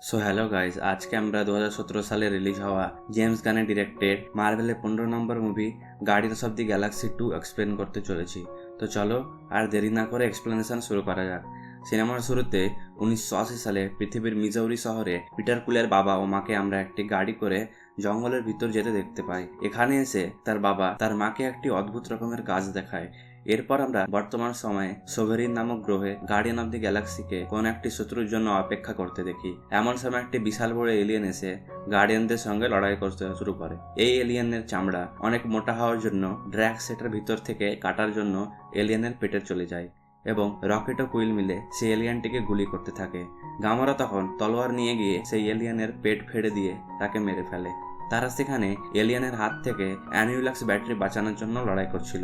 So hello guys, আজকে আমরা 2017 সালে রিলিজ হওয়া জেমস গানের ডিরেক্টেড মার্ভেলের 15 number movie Guardians of the Galaxy 2 explain করতে চলেছি। তো চলো আর দেরি না করে এক্সপ্লেনেশন শুরু করা যাক। সিনেমার শুরুতে 1980 সালে পৃথিবীর মিজৌরি শহরে পিটার কুলের বাবা ও মাকে আমরা একটি গাড়ি করে জঙ্গলের ভিতর যেতে দেখতে পাই। এখানে এসে তার বাবা তার মাকে একটি অদ্ভুত রকমের কাজ দেখায়। এরপর আমরা বর্তমান সময়ে সোভেরিন নামক গ্রহে গার্ডিয়ান অব দি গ্যালাক্সিকে কোন একটি শত্রুর জন্য অপেক্ষা করতে দেখি। এমন সময় একটি বিশাল বড় এলিয়েন এসে গার্ডিয়ানদের সঙ্গে লড়াই করতে শুরু করে। এই এলিয়েনের চামড়া অনেক মোটা হওয়ার জন্য ড্র্যাক্স সেটার ভিতর থেকে কাটার জন্য এলিয়েনের পেটে চলে যায় এবং রকেট ও কুইল মিলে সেই এলিয়েনটিকে গুলি করতে থাকে। গামোরা তখন তলোয়ার নিয়ে গিয়ে সেই এলিয়েনের পেট ফেড়ে দিয়ে তাকে মেরে ফেলে। তারা সেখানে এলিয়েনের হাত থেকে অ্যানিউলাক্স ব্যাটারি বাঁচানোর জন্য লড়াই করছিল।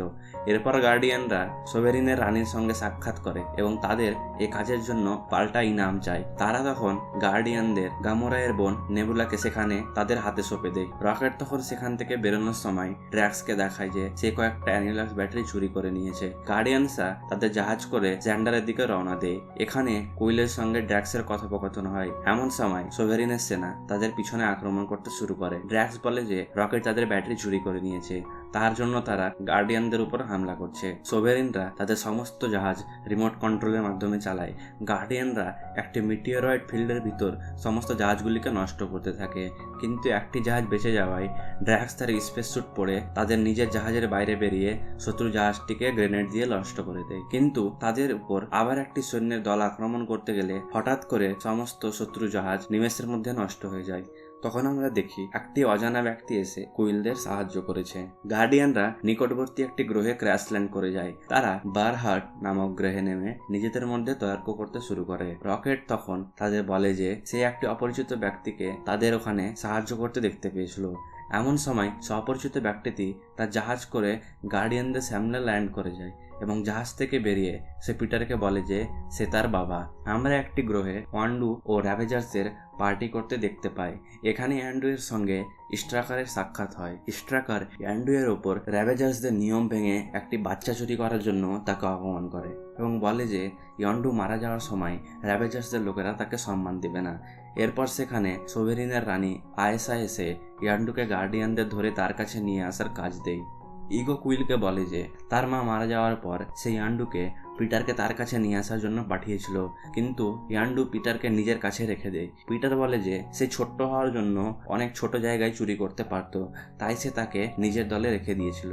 এরপর গার্ডিয়ানরা সোভেরিনের রানীর সঙ্গে সাক্ষাৎ করে এবং তাদের এই কাজের জন্য পাল্টা ইনাম চায়। তারা তখন গার্ডিয়ানদের গামোরায়ের বোন নেবুলাকে সেখানে তাদের হাতে সঁপে দেয়। রকেট তখন সেখান থেকে বেরোনোর সময় ড্র্যাক্সকে দেখায় যে সে কয়েকটা অ্যানিউলাক্স ব্যাটারি চুরি করে নিয়েছে। গার্ডিয়ানসরা তাদের জাহাজ করে জ্যান্ডারের দিকে রওনা দেয়। এখানে কুইলের সঙ্গে ড্র্যাক্সের কথোপকথন হয়। এমন সময় সোভেরিনের সেনা তাদের পিছনে আক্রমণ করতে শুরু করে। ড্র্যাক্স বলে যে রকেট তাদের ব্যাটারি চুরি করে নিয়েছে, তার জন্য তারা গার্ডিয়ানদের উপর হামলা করছে। সোভেরিনরা তাদের সমস্ত জাহাজ রিমোট কন্ট্রোলের মাধ্যমে চালায়। গার্ডিয়ানরা একটি মিটিওরয়েড ফিল্ডের ভিতর সমস্ত জাহাজগুলিকে নষ্ট করতে থাকে, কিন্তু একটি জাহাজ বেঁচে যাওয়ায় ড্র্যাক্স তার স্পেস স্যুট পরে তাদের নিজের জাহাজের বাইরে বেরিয়ে শত্রু জাহাজটিকে গ্রেনেড দিয়ে নষ্ট করে দেয়। কিন্তু তাদের উপর আবার একটি সৈন্যের দল আক্রমণ করতে গেলে হঠাৎ করে সমস্ত শত্রু জাহাজ নিমেষের মধ্যে নষ্ট হয়ে যায়। তখন আমরা দেখি একটি অজানা ব্যক্তি এসে কুইলদের সাহায্য করেছে। গার্ডিয়ানরা নিকটবর্তী একটি গ্রহে ক্র্যাশ ল্যান্ড করে যায়। তারা বারহার্ট নামক গ্রহে নেমে নিজেদের মধ্যে তর্ক করতে শুরু করে। রকেট তখন তাদের বলে যে সে একটি অপরিচিত ব্যক্তিকে তাদের ওখানে সাহায্য করতে দেখতে পেয়েছিল। এমন সময় সে অপরিচিত ব্যক্তিটি তার জাহাজ করে গার্ডিয়ানদের সামনে ল্যান্ড করে যায় এবং জাহাজ থেকে বেরিয়ে সে পিটারকে বলে যে সে তার বাবা। আমরা একটি গ্রহে ওয়ান্ডু ও র্যাভেজার্সের পার্টি করতে দেখতে পাই। এখানে অ্যান্ড্রুয়ের সঙ্গে স্ট্রাকারের সাক্ষাৎ হয়। স্ট্রাকার অ্যান্ড্রুয়ের ওপর র্যাভেজার্সদের নিয়ম ভেঙে একটি বাচ্চা চুরি করার জন্য তাকে অপমান করে এবং বলে যে ইয়ান্ডু মারা যাওয়ার সময় র্যাভেজার্সদের লোকেরা তাকে সম্মান দেবে না। এরপর সেখানে সোভেরিনের রানী আয়েসা এসে ইয়ান্ডুকে গার্ডিয়ানদের ধরে তার কাছে নিয়ে আসার কাজ দেয়। ইগো কুইলকে বলে যে তার মা মারা যাওয়ার পর সেই ইয়ান্ডুকে পিটারকে তার কাছে নিয়ে আসার জন্য পাঠিয়েছিল, কিন্তু ইয়ান্ডু পিটারকে নিজের কাছে রেখে দেয়। পিটার বলে যে সে ছোট্ট হওয়ার জন্য অনেক ছোট জায়গায় চুরি করতে পারত, তাই সে তাকে নিজের দলে রেখে দিয়েছিল।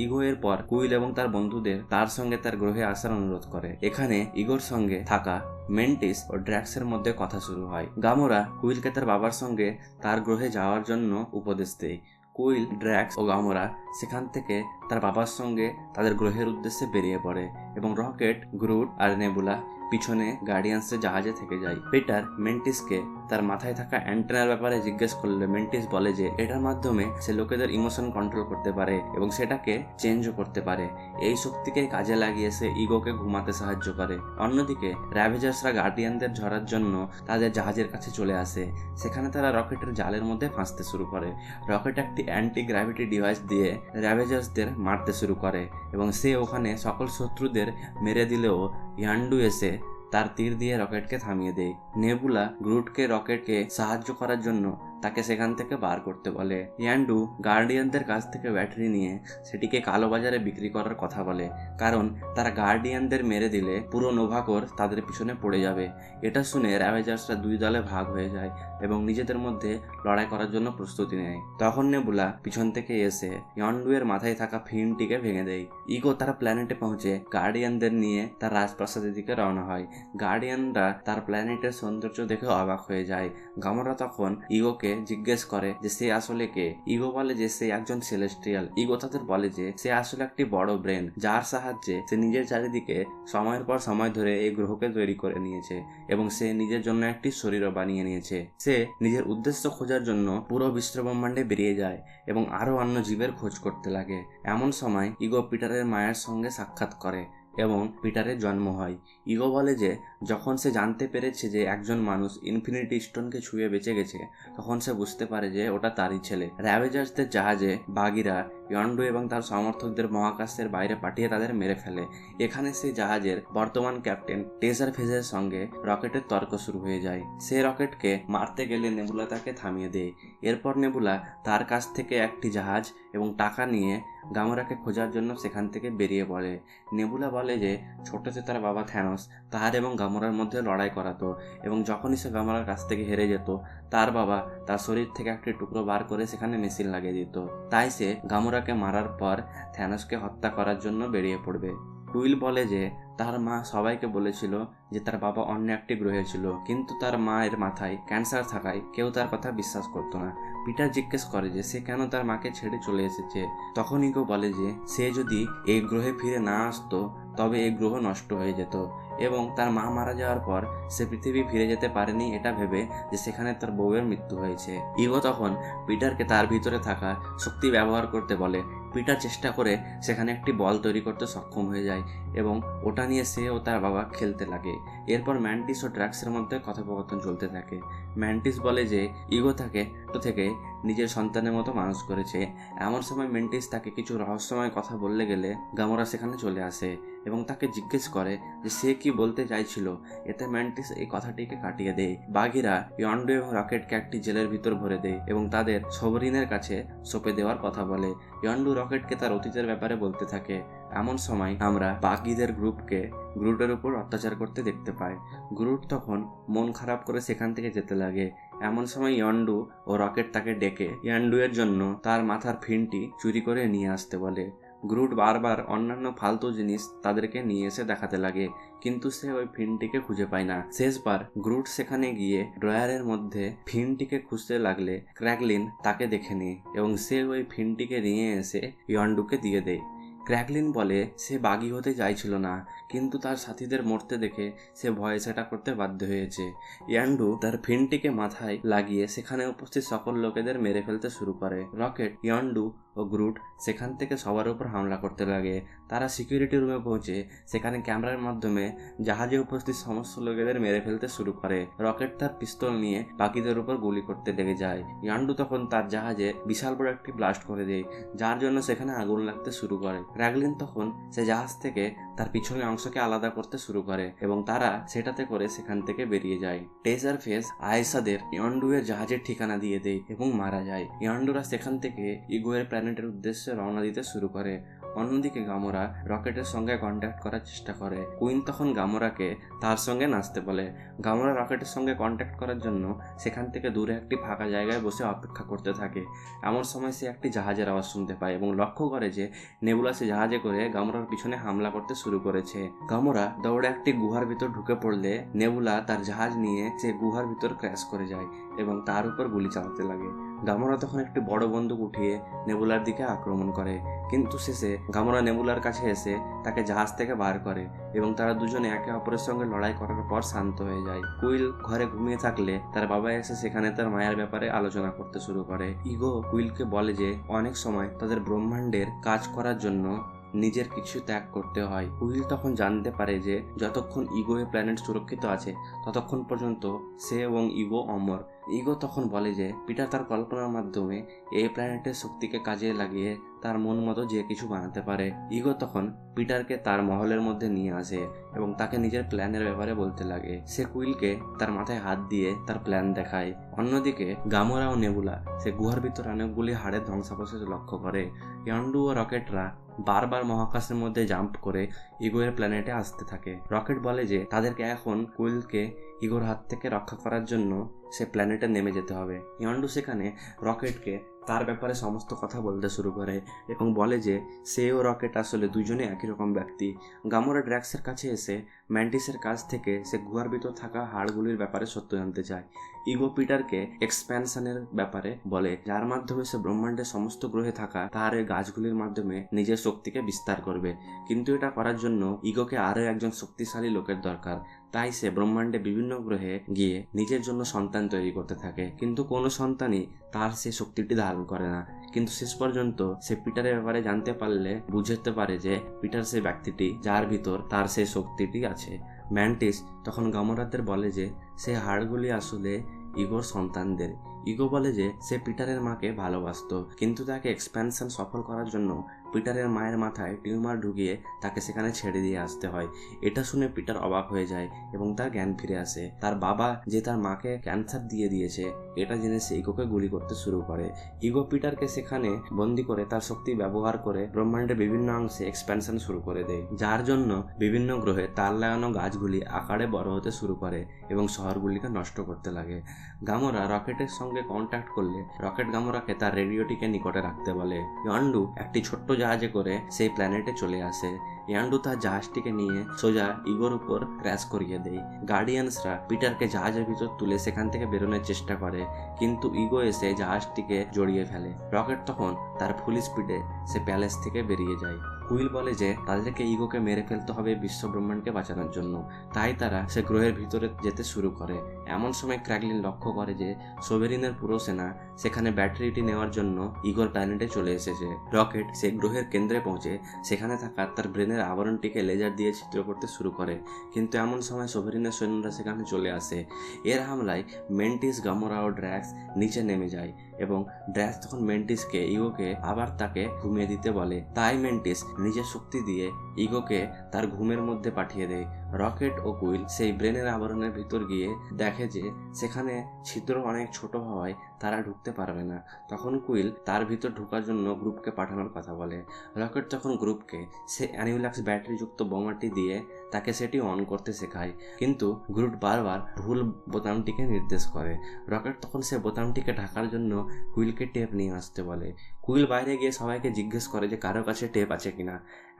ইগো এর পর কুইল এবং তার বন্ধুদের তার সঙ্গে তার গ্রহে আসার অনুরোধ করে। এখানে ইগোর সঙ্গে থাকা মেন্টিস ও ড্র্যাক্সের মধ্যে কথা শুরু হয়। গামোরা কুইলকে তার বাবার সঙ্গে তার গ্রহে যাওয়ার জন্য উপদেশ দেয়। কুইল, ড্র্যাক্স ও গামোরা সেখান থেকে তার বাবার সঙ্গে তাদের গ্রহের উদ্দেশ্যে বেরিয়ে পড়ে এবং রকেট, গ্রুট আর নেবুলা পিছনে গার্ডিয়ান্সের জাহাজে থেকে যায়। পিটার মেন্টিসকে তার মাথায় থাকা অ্যান্টেনার ব্যাপারে জিজ্ঞেস করলে মেন্টিস বলে যে এটার মাধ্যমে সে লোকেদের ইমোশন কন্ট্রোল করতে পারে এবং সেটাকে চেঞ্জও করতে পারে। এই শক্তিকে কাজে লাগিয়ে সে ইগোকে ঘুমাতে সাহায্য করে। অন্যদিকে র্যাভেজার্সরা গার্ডিয়ানদের ঝরার জন্য তাদের জাহাজের কাছে চলে আসে। সেখানে তারা রকেটের জালের মধ্যে ফাঁসতে শুরু করে। রকেট একটি অ্যান্টি গ্র্যাভিটি ডিভাইস দিয়ে র্যাভেজার্সদের মারতে শুরু করে এবং সে ওখানে সকল শত্রুদের মেরে দিলেও ইয়ান্ডু এসে তার তীর দিয়ে রকেটকে থামিয়ে দেয়। নেবুলা গ্রুটকে রকেটকে সাহায্য করার জন্য তাকে সেখান থেকে বার করতে বলে। ইয়ান্ডু গার্ডিয়ানদের কাছ থেকে ব্যাটারি নিয়ে সেটিকে কালোবাজারে বিক্রি করার কথা বলে, কারণ তারা গার্ডিয়ানদের মেরে দিলে পুরো নোভাকোর তাদের পিছনে পড়ে যাবে। এটা শুনে র্যাভেজার্সরা দুই দলে ভাগ হয়ে যায় এবং নিজেদের মধ্যে লড়াই করার জন্য প্রস্তুতি নেয়। তখন নেবুলা পিছন থেকে এসে ইয়ান্ডু এর মাথায় থাকা ফিনটিকে ভেঙে দেয়। ইগো তার প্ল্যানেটে পৌঁছে গার্ডিয়ানদের নিয়ে তার রাজপ্রাসাদের দিকে রওনা হয়। গার্ডিয়ানরা তার প্ল্যানেটের সৌন্দর্য দেখে অবাক হয়ে যায়। গামোরা তখন ইগোকে জিজ্ঞেস করে যে সে আসলে কে। ইগো বলে যে সে একজন সেলেস্টিয়াল। ইগো তাদের বলে যে সে আসলে একটি বড় ব্রেন, যার সাহায্যে সে নিজের চারিদিকে সময়ের পর সময় ধরে এই গ্রহকে তৈরি করে নিয়েছে এবং সে নিজের জন্য একটি শরীরও বানিয়ে নিয়েছে। সে নিজের উদ্দেশ্য খোঁজার জন্য পুরো বিশ্বব্রহ্মাণ্ডে বেরিয়ে যায় এবং আরো অন্য জীবের খোঁজ করতে লাগে। এমন সময় ইগো পিটারের মায়ের সঙ্গে সাক্ষাৎ করে এবং পিটারের জন্ম হয়। ইগো বলে যে যখন সে জানতে পেরেছে যে একজন মানুষ ইনফিনিটি স্টোনকে ছুঁয়ে বেঁচে গেছে, তখন সে বুঝতে পারে যে ওটা তারই ছেলে। র্যাভেজার্সদের জাহাজে বাগিরা ইয়ন্ডু এবং তার সমর্থকদের মহাকাশের বাইরে পাঠিয়ে তাদের মেরে ফেলে। এখানে সেই জাহাজের বর্তমান ক্যাপ্টেন টেজার ফেজের সঙ্গে রকেটের তর্ক শুরু হয়ে যায়। সে রকেটকে মারতে গেলে নেবুলা তাকে থামিয়ে দেয়। এরপর নেবুলা তার কাছ থেকে একটি জাহাজ এবং টাকা নিয়ে গামোরাকে খোঁজার জন্য সেখান থেকে বেরিয়ে পড়ে। নেবুলা বলে যে ছোটতে তার বাবা থ্যানোস তার এবং গামোরার মধ্যে লড়াই করাতো এবং যখনই সে গামোরার কাছ থেকে হেরে যেত তার বাবা তার শরীর থেকে একটি টুকরো বার করে সেখানে মেশিন লাগিয়ে দিত। তাই সে গামোরাকে মারার পর থ্যানোসকে হত্যা করার জন্য বেরিয়ে পড়বে। কুইল বলে যে তার মা সবাইকে বলেছিল যে তার বাবা অন্য একটি গ্রহে ছিল, কিন্তু তার মায়ের মাথায় ক্যান্সার থাকায় কেউ তার কথা বিশ্বাস করতো না। পিটার জিজ্ঞেস করে যে সে কেন তার মাকে ছেড়ে চলে এসেছে। তখন ইগো বলে যে সে যদি এই গ্রহে ফিরে না আসতো তবে এই গ্রহ নষ্ট হয়ে যেত এবং তার মা মারা যাওয়ার পর সে পৃথিবী ফিরে যেতে পারেনি এটা ভেবে যে সেখানে তার বউয়ের মৃত্যু হয়েছে। ইগো তখন পিটারকে তার ভিতরে থাকা শক্তি ব্যবহার করতে বলে। পিটার চেষ্টা করে সেখানে একটি বল তৈরি করতে সক্ষম হয়ে যায় এবং ওটা নিয়ে সে ও তার বাবা খেলতে লাগে। এরপর ম্যান্টিস ও ড্রাক্সের মধ্যে কথোপকথন চলতে থাকে। ম্যান্টিস বলে যে ইগো তাকে ছোট থেকে নিজের সন্তানের মতো মানুষ করেছে। এমন সময় ম্যান্টিস তাকে কিছু রহস্যময় কথা বললে গেলে গামোরা সেখানে চলে আসে এবং তাকে জিজ্ঞেস করে যে সে কি বলতে চাইছিল। এতে ম্যান্টিস এই কথাটিকে কাটিয়ে দেয়। বাঘিরা ইয়ন্ডু এবং রকেটকে একটি জেলের ভিতর ভরে দেয় এবং তাদের সবরিনের কাছে সঁপে দেওয়ার কথা বলে। ইয়ন্ডু রকেটকে তার অতীতের ব্যাপারে বলতে থাকে। এমন সময় আমরা বাঘিদের গ্রুপকে গ্রুটের উপর অত্যাচার করতে দেখতে পাই। গ্রুট তখন মন খারাপ করে সেখান থেকে যেতে লাগে। এমন সময় ইয়ন্ডু ও রকেট তাকে ডেকে ইয়ন্ডু এর জন্য তার মাথার ফিনটি চুরি করে নিয়ে আসতে বলে। গ্রুট বারবার অন্যান্য ফালতু জিনিস তাদেরকে নিয়ে এসে দেখাতে লাগে, কিন্তু সে ওই ফিনটিকে খুঁজে পায় না। শেষবার গ্রুট সেখানে গিয়ে ড্রয়ারের মধ্যে ফিনটিকে খুঁজতে লাগলে ক্র্যাগলিন তাকে দেখে নেয় এবং সে ওই ফিনটিকে নিয়ে এসে ইয়ন্ডুকে দিয়ে দেয়। ক্র্যাগলিন বলে সে বাগী হতে চাইছিল না, কিন্তু তার সাথীদের মরতে দেখে সে ভয়ে সেটা করতে বাধ্য হয়েছে। ইয়ান্ডু তার ফিনটিকে মাথায় লাগিয়ে সেখানে উপস্থিত সকল লোকেদের মেরে ফেলতে শুরু করে। রকেট, ইয়ান্ডু ও গ্রুট সেখান থেকে সবার উপর হামলা করতে লাগে। তারা সিকিউরিটি রুমে পৌঁছে সেখানে ক্যামেরার মাধ্যমে জাহাজে উপস্থিত সমস্ত লোকেদের মেরে ফেলতে শুরু করে। রকেট তার পিস্তল নিয়ে বাকিদের উপর গুলি করতে লেগে যায়। ইয়ান্ডু তখন তার জাহাজে বিশাল বড় একটি ব্লাস্ট করে দেয়, যার জন্য সেখানে আগুন লাগতে শুরু করে। ক্র্যাগলিন তখন সে জাহাজ থেকে তার পিছনের অংশকে আলাদা করতে শুরু করে এবং তারা সেটাতে করে সেখান থেকে বেরিয়ে যায়। টেজার ফেজ আয়েসাদের ইয়ান্ডু এর জাহাজের ঠিকানা দিয়ে দেয় এবং মারা যায়। ইয়ান্ডুরা সেখান থেকে ইগো এর প্ল্যানেটের উদ্দেশ্যে রওনা দিতে শুরু করে। অন্যদিকে গামোরা রকেটের সঙ্গে কন্ট্যাক্ট করার চেষ্টা করে। কুইন তখন গামোরাকে তার সঙ্গে নাচতে বলে। গামোরা রকেটের সঙ্গে কন্ট্যাক্ট করার জন্য সেখান থেকে দূরে একটি ফাঁকা জায়গায় বসে অপেক্ষা করতে থাকে। এমন সময় সে একটি জাহাজের আওয়াজ শুনতে পায় এবং লক্ষ্য করে যে নেবুলা সে জাহাজে করে গামোরার পিছনে হামলা করতে শুরু করেছে। গামোরা দৌড়ে একটি গুহার ভিতর ঢুকে পড়লে নেবুলা তার জাহাজ নিয়ে সে গুহার ভিতর ক্র্যাশ করে যায় এবং তার উপর গুলি চালাতে লাগে। গামোরা তখন একটি বড় বন্দুক উঠিয়ে নেবুলার দিকে আক্রমণ করে, কিন্তু শেষে গামোরা নেবুলার কাছে এসে তাকে জাহাজ থেকে বার করে এবং তারা দুজনে একে অপরের সঙ্গে লড়াই করার পর শান্ত হয়ে যায়। কুইল ঘরে ঘুমিয়ে থাকলে তার বাবা এসে সেখানে তার মায়ের ব্যাপারে আলোচনা করতে শুরু করে। ইগো কুইলকে বলে যে অনেক সময় তাদের ব্রহ্মাণ্ডের কাজ করার জন্য নিজের কিছু ত্যাগ করতে হয়। কুইল তখন জানতে পারে যে যতক্ষণ ইগো এর প্ল্যানেট সুরক্ষিত আছে ততক্ষণ পর্যন্ত সে এবং ইগো অমর। ইগো তখন বলে যে পিটার তার কল্পনার মাধ্যমে এই প্ল্যানেটের শক্তিকে কাজে লাগিয়ে তার মন মতো যে কিছু বানাতে পারে। ইগো তখন পিটারকে তার মহলের মধ্যে নিয়ে আসে এবং তাকে নিজের প্ল্যানের ব্যাপারে বলতে লাগে। সে কুইলকে তার মাথায় হাত দিয়ে তার প্ল্যান দেখায়। অন্যদিকে গামোরা ও নেবুলা সে গুহার ভিতর অনেকগুলি হাড়ের ধ্বংসাবশেষ লক্ষ্য করে। ইয়ান্ডু ও রকেটরা বারবার মহাকাশের মধ্যে জাম্প করে ইগো এর প্ল্যানেটে আসতে থাকে। রকেট বলে যে তাদেরকে এখন কুইলকে ইগোর হাত থেকে রক্ষা করার জন্য সে প্ল্যানেটে নেমে যেতে হবে। ইয়ান্ডু সেখানে রকেটকে তার ব্যাপারে সমস্ত কথা বলতে শুরু করে এবং বলে যে সে ও রকেট আসলে দুজনে একই রকম ব্যক্তি। গামোরা ড্র্যাক্সের কাছে এসে ম্যান্টিসের কাছ থেকে সে গুহার ভিতর থাকা হাড়গুলির ব্যাপারে সত্য জানতে চায়। ইগো পিটারকে এক্সপ্যানশনের ব্যাপারে বলে, যার মাধ্যমে সে ব্রহ্মাণ্ডের সমস্ত গ্রহে থাকা তার এই গাছগুলির মাধ্যমে নিজের শক্তিকে বিস্তার করবে, কিন্তু এটা করার জন্য ইগোকে আরও একজন শক্তিশালী লোকের দরকার। তাই সে ব্রহ্মাণ্ডে বিভিন্ন গ্রহে গিয়ে নিজের জন্য সন্তান তৈরি করতে থাকে, কিন্তু কোনো সন্তানই তার সে শক্তিটি ধারণ করে না। কিন্তু শেষ পর্যন্ত সে পিটারের ব্যাপারে জানতে পারলে বুঝতে পারে যে পিটার সে ব্যক্তিটি যার ভিতর তার সেই শক্তিটি আছে। ম্যান্টিস তখন গামোরাদের বলে যে সে হাড়গুলি আসলে ইগোর সন্তানদের। ইগো বলে যে সে পিটারের মাকে ভালোবাসতো, কিন্তু তাকে এক্সপ্যানশন সফল করার জন্য পিটারের মায়ের মাথায় টিউমার ঢুকিয়ে তাকে সেখানে ছেড়ে দিয়ে আসতে হয়। এটা শুনে পিটার অবাক হয়ে যায় এবং তার জ্ঞান ফিরে আসে। তার বাবা যে তার মাকে ক্যান্সার দিয়ে দিয়েছে এটা জেনে সে ইগোকে গুলি করতে শুরু করে। ইগো পিটারকে সেখানে বন্দি করে তার শক্তি ব্যবহার করে ব্রহ্মাণ্ডের বিভিন্ন অংশে এক্সপ্যানশন শুরু করে দেয়, যার জন্য বিভিন্ন গ্রহে তার লাগানো গাছগুলি আকারে বড় হতে শুরু করে এবং শহরগুলিকে নষ্ট করতে লাগে। গামোরা রকেটের সঙ্গে কন্ট্যাক্ট করলে রকেট গামোরাকে তার রেডিওটিকে নিকটে রাখতে বলে। ইয়ান্ডু একটি ছোট্ট জাহাজে করে সেই প্ল্যানেটে চলে আসে। ইয়ান্ডু তার জাহাজটিকে নিয়ে সোজা ইগোর উপর ক্র্যাশ করিয়ে দেয়। গার্ডিয়ানসরা পিটারকে জাহাজের ভিতর তুলে সেখান থেকে বেরোনোর চেষ্টা করে, কিন্তু ইগো এসে জাহাজটিকে জড়িয়ে ফেলে। রকেট তখন তার ফুল স্পিডে সে প্যালেস থেকে বেরিয়ে যায়। কুইল বলে যে তাদেরকে ইগোকে মেরে ফেলতে হবে বিশ্ব ব্রহ্মাণ্ডকে বাঁচানোর জন্য, তাই তারা সে গ্রহের ভিতরে যেতে শুরু করে। এমন সময় ক্র্যাগলিন লক্ষ্য করে যে সোভেরিনের পুরো সেনা সেখানে ব্যাটারিটি নেওয়ার জন্য ইগোর প্ল্যানেটে চলে এসেছে। রকেট সেই গ্রহের কেন্দ্রে পৌঁছে সেখানে থাকা তার ব্রেনের আবরণটিকে লেজার দিয়ে ছিদ্র করতে শুরু করে, কিন্তু এমন সময় সোভেরিনের সৈন্যরা সেখানে চলে আসে। এর হামলায় মেন্টিস, গামোরা ও ড্র্যাক্স নিচে নেমে যায় এবং ড্র্যাক্স তখন মেন্টিসকে ইগোকে আবার তাকে ঘুমিয়ে দিতে বলে। তাই মেন্টিস নিজের শক্তি দিয়ে ইগোকে তার ঘুমের মধ্যে পাঠিয়ে দেয়। রকেট ও কুইল সেই ব্রেনের আবরণের ভিতর গিয়ে দেখে যে সেখানে ছিদ্র অনেক ছোট হওয়ায় তারা ঢুকতে পারবে না। তখন কুইল তার ভিতর ঢোকার জন্য গ্রুপকে পাঠানোর কথা বলে। রকেট তখন গ্রুপকে সে অ্যানিউলাক্স ব্যাটারিযুক্ত বোমাটি দিয়ে তাকে সেটি অন করতে শেখায়, কিন্তু গ্রুট বারবার ভুল বোতামটিকে নির্দেশ করে। রকেট তখন সে বোতামটিকে ঢাকার জন্য কুইলকে টেপ নিয়ে আসতে বলে। কুইল বাইরে গিয়ে সবাইকে জিজ্ঞেস করে যে কারো কাছে টেপ আছে কিনা।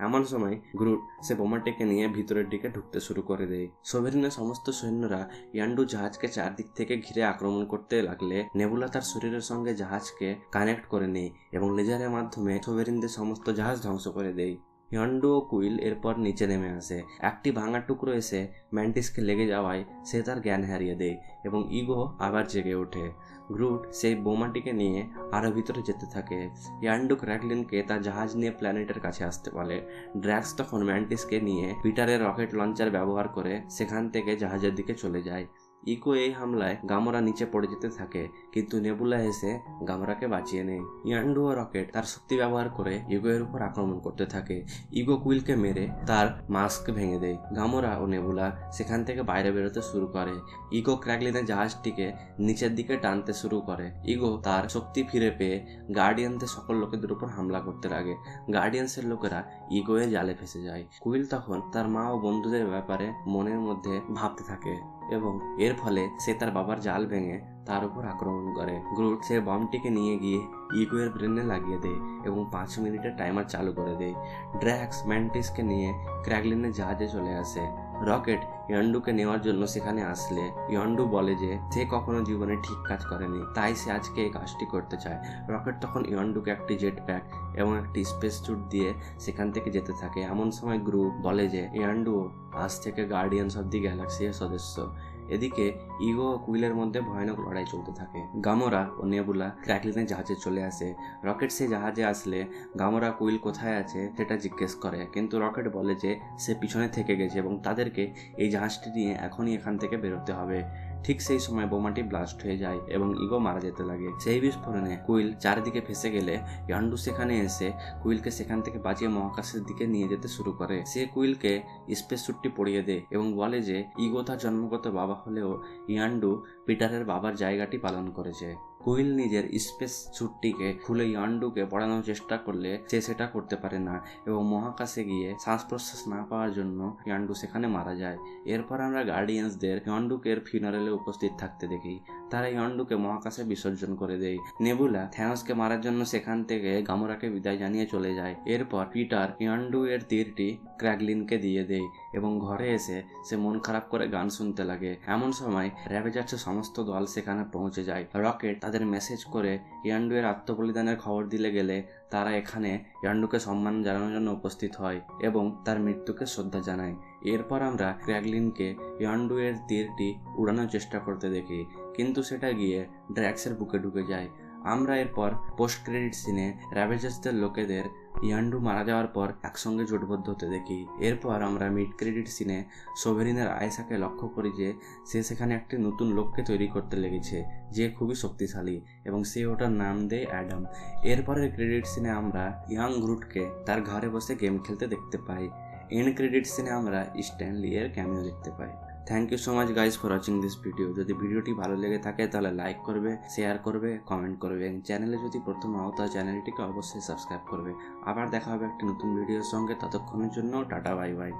এমন সময় গ্রুট সে বোমাটিকে নিয়ে ভিতরের দিকে ঢুকতে শুরু করে দেয়। সোভেরিনের সমস্ত সৈন্যরা ইয়ান্ডু জাহাজকে চারদিক থেকে ঘিরে আক্রমণ করতে লাগলে নেবুলা তার শরীরের সঙ্গে জাহাজকে কানেক্ট করে নেয় এবং লেজারের মাধ্যমে সোভেরিনদের সমস্ত জাহাজ ধ্বংস করে দেয়। ইয়ান্ডু ও কুইল এরপর নিচে নেমে আসে। একটি ভাঙা টুকরো এসে ম্যান্টিসকে লেগে যাওয়ায় সে তার জ্ঞান হারিয়ে দেয় এবং ইগো আবার জেগে ওঠে। গ্রুট সেই বোমাটিকে নিয়ে আরও ভিতরে যেতে থাকে। ইয়ান্ডু ক্র্যাগলিনকে তার জাহাজ নিয়ে প্ল্যানেটের কাছে আসতে বলে। ড্র্যাক্স তখন ম্যান্টিসকে নিয়ে পিটারের রকেট লঞ্চার ব্যবহার করে সেখান থেকে জাহাজের দিকে চলে যায়। ইগো এই হামলায় গামোরা নিচে পড়ে যেতে থাকে, কিন্তু নেবুলা এসে গামোরাকে বাঁচিয়ে নেয়। ইয়ান্ডু ও রকেট তার শক্তি ব্যবহার করে ইগো এর উপর আক্রমণ করতে থাকে। ইগো কুইলকে মেরে তার মাস্ক ভেঙে দেয়। গামোরা ও নেবুলা সেখান থেকে বাইরে বেরোতে শুরু করে। ইগো ক্র্যাগলিনের জাহাজটিকে নিচের দিকে টানতে শুরু করে। ইগো তার শক্তি ফিরে পেয়ে গার্ডিয়ানদের সকল লোকেদের উপর হামলা করতে লাগে। গার্ডিয়ানসের লোকেরা ইগো এর জালে ফেসে যায়। কুইল তখন তার মা ও বন্ধুদের ব্যাপারে মনের মধ্যে ভাবতে থাকে এবং এর ফলে সে তার বাবার জাল ভেঙে তার উপর আক্রমণ করে। গ্রুট সে বমটিকে নিয়ে গিয়ে ইগো এর ব্রেনে লাগিয়ে দেয় এবং 5 মিনিটের টাইমার চালু করে দেয়। ড্র্যাক্স ম্যান্টিসকে নিয়ে ক্র্যাগলিনের জাহাজে চলে আসে। রকেট ইয়ান্ডুকে নেওয়ার জন্য সেখানে আসলে ইয়ান্ডু বলে যে সে কখনো জীবনে ঠিক কাজ করেনি, তাই সে আজকে এই কাজটি করতে চায়। রকেট তখন ইয়ান্ডুকে একটি জেট প্যাক এবং একটি স্পেস স্যুট দিয়ে সেখান থেকে যেতে থাকে। এমন সময় গ্রুপ বলে যে ইয়ান্ডু আজ থেকে গার্ডিয়ানস অফ দি গ্যালাক্সির সদস্য। এদিকে ইগো ও কুইলের মধ্যে ভয়ানক লড়াই চলতে থাকে। গামোরা ও নেবুলা ক্র্যাগলিনের জাহাজে চলে আসে। রকেট সে জাহাজে আসলে গামোরা কুইল কোথায় আছে সেটা জিজ্ঞেস করে, কিন্তু রকেট বলে যে সে পিছনে থেকে গেছে এবং তাদেরকে এই জাহাজটি নিয়ে এখনই এখান থেকে বেরোতে হবে। ঠিক সেই সময় বোমাটি ব্লাস্ট হয়ে যায় এবং ইগো মারা যেতে লাগে। সেই বিস্ফোরণে কুইল চারিদিকে ফেসে গেলে ইয়ান্ডু সেখানে এসে কুইলকে সেখান থেকে বাঁচিয়ে মহাকাশের দিকে নিয়ে যেতে শুরু করে। সে কুইলকে স্পেস স্যুটটি পরিয়ে দেয় এবং বলে যে ইগো তার জন্মগত বাবা হলেও ইয়ান্ডু পিটারের বাবার জায়গাটি পালন করেছে। কুইল নিজের স্পেস স্যুটটিকে খুলে ইয়ান্ডুকে পড়ানোর চেষ্টা করলে সে সেটা করতে পারে না এবং মহাকাশে গিয়ে শ্বাস প্রশ্বাস না পাওয়ার জন্য ইয়ান্ডু সেখানে মারা যায়। এরপর আমরা গার্ডিয়ানসদের ইয়ান্ডুকে ফিউনারেলে উপস্থিত থাকতে দেখি। তারা ইয়ান্ডুকে মহাকাশে বিসর্জন করে দেয়। নেবুলা থ্যানোসকে মারার জন্য সেখান থেকে গামোরাকে বিদায় জানিয়ে চলে যায়। এরপর পিটার ইয়ান্ডু এর তীরটি ক্র্যাগলিনকে দিয়ে দেয় এবং ঘরে এসে সে মন খারাপ করে গান শুনতে লাগে। এমন সময় র্যাভেজার্সের সমস্ত দল সেখানে পৌঁছে যায়। রকেট তাদের মেসেজ করে ইয়ান্ডু এর আত্মবলিদানের খবর দিলে গেলে তারা এখানে ইয়ান্ডুকে সম্মান জানানোর জন্য উপস্থিত হয় এবং তার মৃত্যুকে শ্রদ্ধা জানায়। এরপর আমরা ক্র্যাগলিনকে ইয়ান্ডু এর তীরটি উড়ানোর চেষ্টা করতে দেখি, কিন্তু সেটা গিয়ে ড্র্যাক্সের বুকে ঢুকে যায়। আমরা এরপর পোস্ট ক্রেডিট সিনে র্যাভেজার্সদের লোকেদের ইয়ান্ডু মারা যাওয়ার পর একসঙ্গে জোটবদ্ধ হতে দেখি। এরপর আমরা মিড ক্রেডিট সিনে সোভেরিনের আয়েসাকে লক্ষ্য করি যে সে সেখানে একটি নতুন লোককে তৈরি করতে লেগেছে যে খুবই শক্তিশালী এবং সে ওটার নাম দেয় অ্যাডাম। এরপরের ক্রেডিট সিনে আমরা ইয়াং গ্রুটকে তার ঘরে বসে গেম খেলতে দেখতে পাই। এন্ড ক্রেডিট সিনে আমরা স্ট্যানলি এর ক্যামিও দেখতে পাই। Thank you so much guys for watching this video. যদি ভিডিওটি ভালো লেগে থাকে তাহলে লাইক করবে, শেয়ার করবে, কমেন্ট করবে এবং চ্যানেলে যদি প্রথম হও তাহলে চ্যানেলটিকে অবশ্যই সাবস্ক্রাইব করবে। আবার দেখা হবে একটি নতুন ভিডিওর সঙ্গে, ততক্ষণের জন্য টাটা বাই বাই।